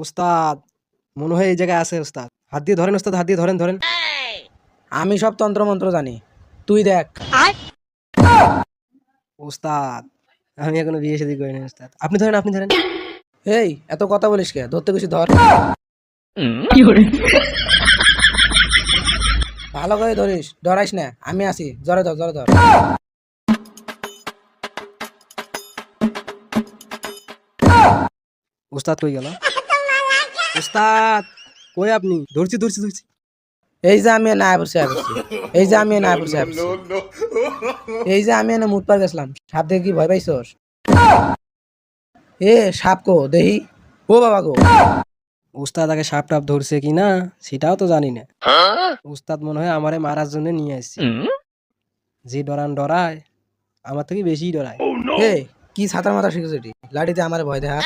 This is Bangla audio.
ওস্তাদ মনে হয় এই জায়গায় আছে ওস্তাদ। হাত দিয়ে ধরেন ওস্তাদ, হাত দিয়ে ধরেন ধরেন। আমি সব তন্ত্র মন্ত্র জানি, তুই দেখ। ওস্তাদ আমি এখনো বিয়ে শাদী করিনি ওস্তাদ, আপনি ধরেন আপনি ধরেন। এই এত কথা বলিস কে? ধরতে গেছি ধর। ভালো করে ধরিস, ডরাইস না, আমি আছি। জোরে ধর, জোরে ধর। ওস্তাদ কই গেল? ওস্তাদ কই আপনি? ধরছি ধরছি ধরছি। এই যে আমি না পড়ছি পড়ছি, এই যে আমি না পড়ছি পড়ছি, এই যে আমি এনে মুত পার গেছিলাম, সাপ দেখে কি ভয় পাইছস? এ সাপ কো দেহি, ও বাবা গো। ওস্তাদ আগে সাপ টাপ ধরছে কি না সেটাও তো জানি না। ওস্তাদ মনে হয় আমারে মারার জন্য নিয়ে আসছে। যে ডরান ডরায় আমার থেকে বেশি ডরায়। এ কি ছাতার মাথা শিখেছ এটি? লাঠিতে আমার ভয় দেখা।